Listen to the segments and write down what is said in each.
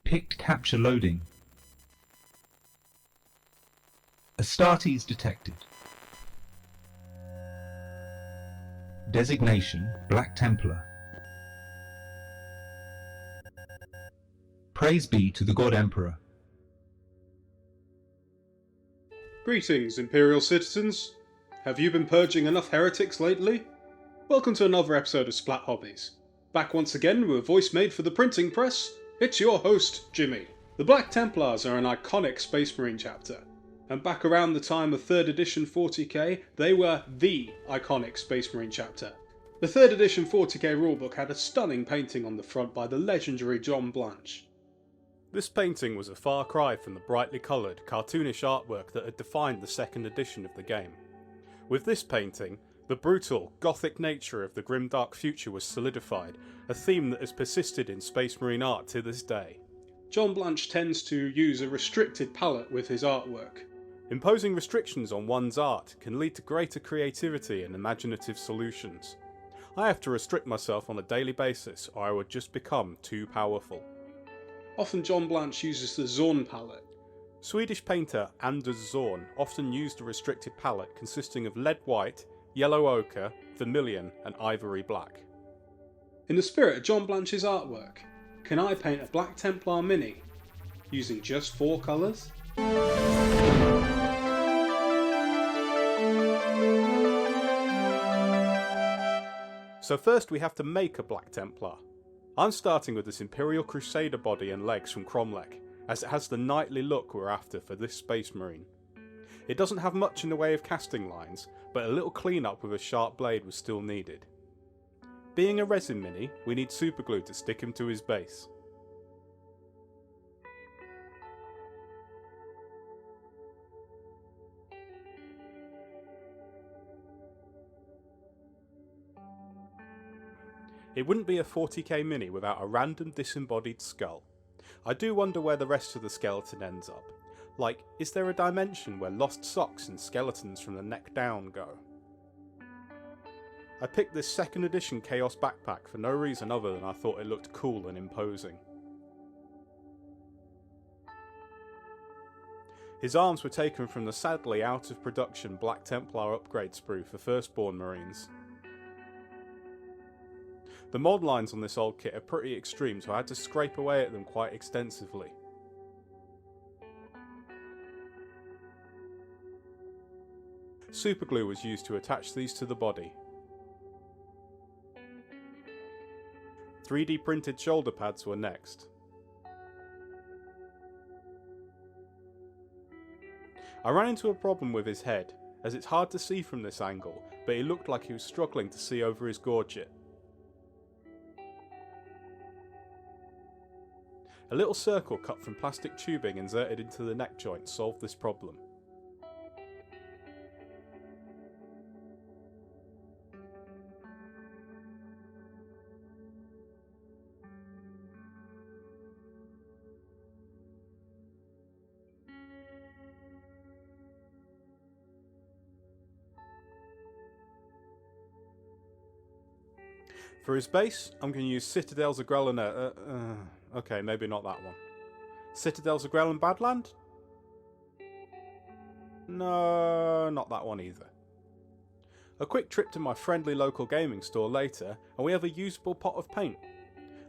Picked capture loading. Astartes detected. Designation Black Templar. Praise be to the God Emperor. Greetings, Imperial citizens. Have you been purging enough heretics lately? Welcome to another episode of Splat Hobbies. Back once again with a voice made for the printing press, it's your host, Jimmy. The Black Templars are an iconic Space Marine chapter, and back around the time of 3rd edition 40k, they were the iconic Space Marine chapter. The 3rd edition 40k rulebook had a stunning painting on the front by the legendary John Blanche. This painting was a far cry from the brightly coloured, cartoonish artwork that had defined the 2nd edition of the game. With this painting, the brutal, gothic nature of the grimdark future was solidified, a theme that has persisted in Space Marine art to this day. John Blanche tends to use a restricted palette with his artwork. Imposing restrictions on one's art can lead to greater creativity and imaginative solutions. I have to restrict myself on a daily basis or I would just become too powerful. Often John Blanche uses the Zorn palette. Swedish painter Anders Zorn often used a restricted palette consisting of lead white, yellow ochre, vermilion and ivory black. In the spirit of John Blanche's artwork, can I paint a Black Templar mini using just 4 colours? So first we have to make a Black Templar. I'm starting with this Imperial Crusader body and legs from Cromlech, as it has the knightly look we're after for this Space Marine. It doesn't have much in the way of casting lines, but a little clean-up with a sharp blade was still needed. Being a resin mini, we need superglue to stick him to his base. It wouldn't be a 40k mini without a random disembodied skull. I do wonder where the rest of the skeleton ends up. Like, is there a dimension where lost socks and skeletons from the neck down go? I picked this 2nd edition Chaos backpack for no reason other than I thought it looked cool and imposing. His arms were taken from the sadly out of production Black Templar upgrade sprue for Firstborn Marines. The mod lines on this old kit are pretty extreme, so I had to scrape away at them quite extensively. Superglue was used to attach these to the body. 3D printed shoulder pads were next. I ran into a problem with his head, as it's hard to see from this angle, but he looked like he was struggling to see over his gorget. A little circle cut from plastic tubing inserted into the neck joint solved this problem. For his base, I'm going to use Citadel's Agrellan. Okay, maybe not that one. Citadel's Agrellan Badland? No, not that one either. A quick trip to my friendly local gaming store later, and we have a usable pot of paint.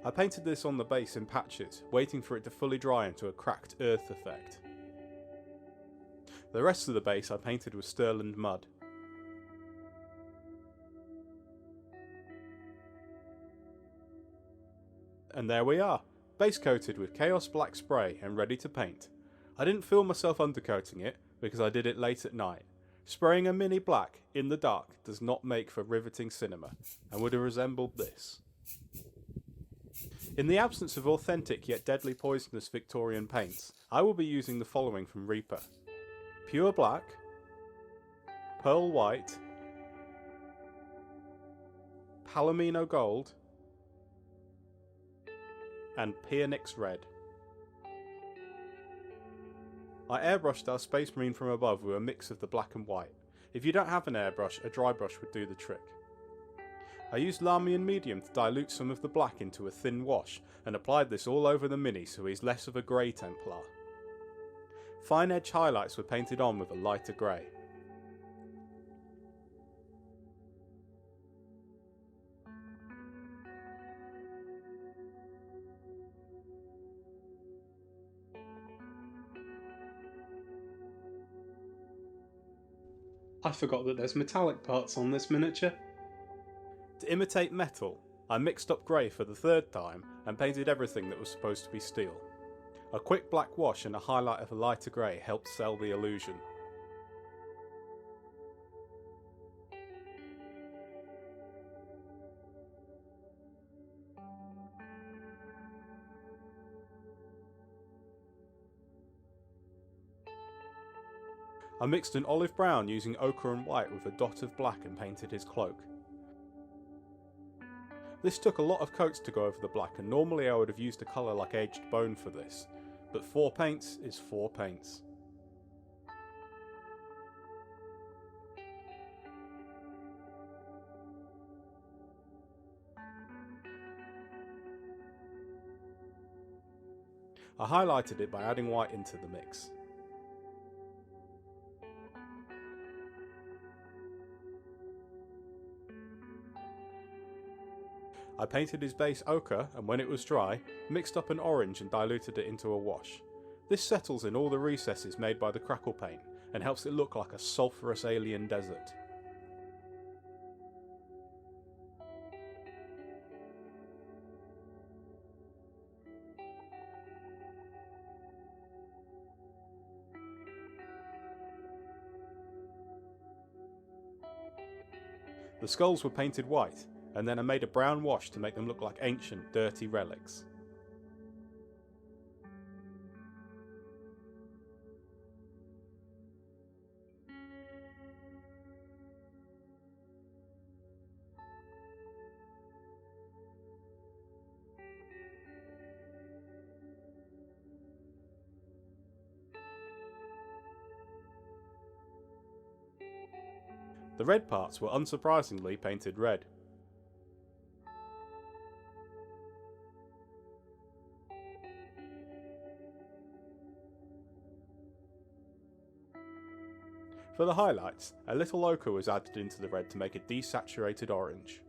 I painted this on the base in patches, waiting for it to fully dry into a cracked earth effect. The rest of the base I painted with Stirland mud. And there we are, base coated with Chaos Black spray and ready to paint. I didn't feel myself undercoating it because I did it late at night. Spraying a mini black in the dark does not make for riveting cinema, and would have resembled this. In the absence of authentic yet deadly poisonous Victorian paints, I will be using the following from Reaper. Pure Black, Pearl White, Palomino Gold, and Peonix Red. I airbrushed our Space Marine from above with a mix of the black and white. If you don't have an airbrush, a dry brush would do the trick. I used Larmian Medium to dilute some of the black into a thin wash and applied this all over the Mini so he's less of a grey Templar. Fine edge highlights were painted on with a lighter grey. I forgot that there's metallic parts on this miniature. To imitate metal, I mixed up grey for the third time and painted everything that was supposed to be steel. A quick black wash and a highlight of a lighter grey helped sell the illusion. I mixed an olive brown using ochre and white with a dot of black and painted his cloak. This took a lot of coats to go over the black, and normally I would have used a colour like aged bone for this, but 4 paints is 4 paints. I highlighted it by adding white into the mix. I painted his base ochre, and when it was dry, mixed up an orange and diluted it into a wash. This settles in all the recesses made by the crackle paint, and helps it look like a sulphurous alien desert. The skulls were painted white, and then I made a brown wash to make them look like ancient, dirty relics. The red parts were unsurprisingly painted red. For the highlights, a little ochre was added into the red to make a desaturated orange.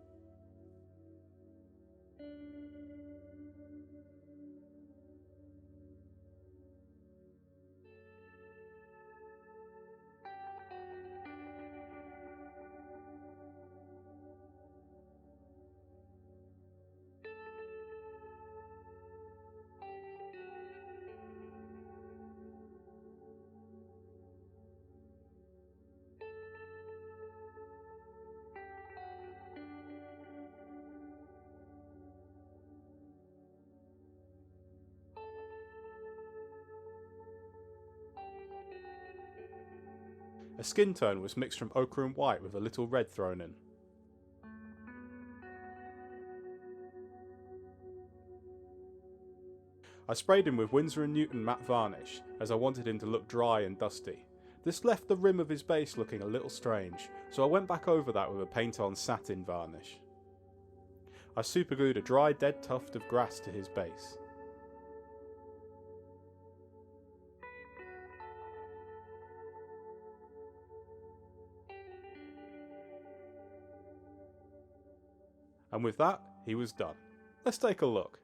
A skin tone was mixed from ochre and white with a little red thrown in. I sprayed him with Winsor & Newton matte varnish, as I wanted him to look dry and dusty. This left the rim of his base looking a little strange, so I went back over that with a paint-on satin varnish. I superglued a dry dead tuft of grass to his base. And with that, he was done. Let's take a look.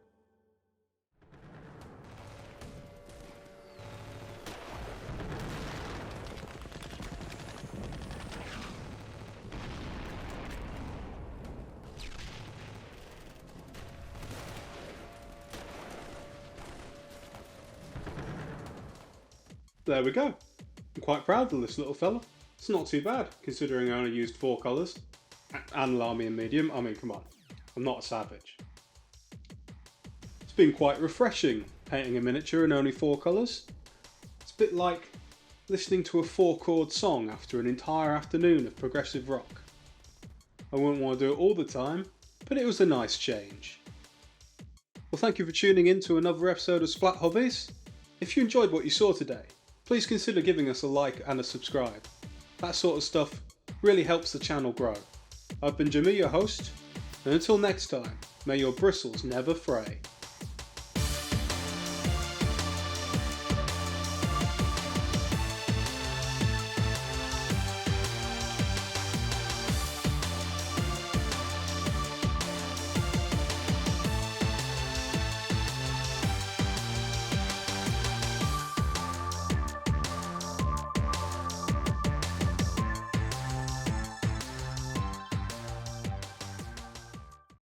There we go. I'm quite proud of this little fella. It's not too bad, considering I only used 4 colours. And Larmian Medium, I mean, come on. I'm not a savage. It's been quite refreshing painting a miniature in only 4 colours. It's a bit like listening to a 4-chord song after an entire afternoon of progressive rock. I wouldn't want to do it all the time, but it was a nice change. Well, thank you for tuning in to another episode of Splat Hobbies. If you enjoyed what you saw today, please consider giving us a like and a subscribe. That sort of stuff really helps the channel grow. I've been Jimmy, your host. And until next time, may your bristles never fray.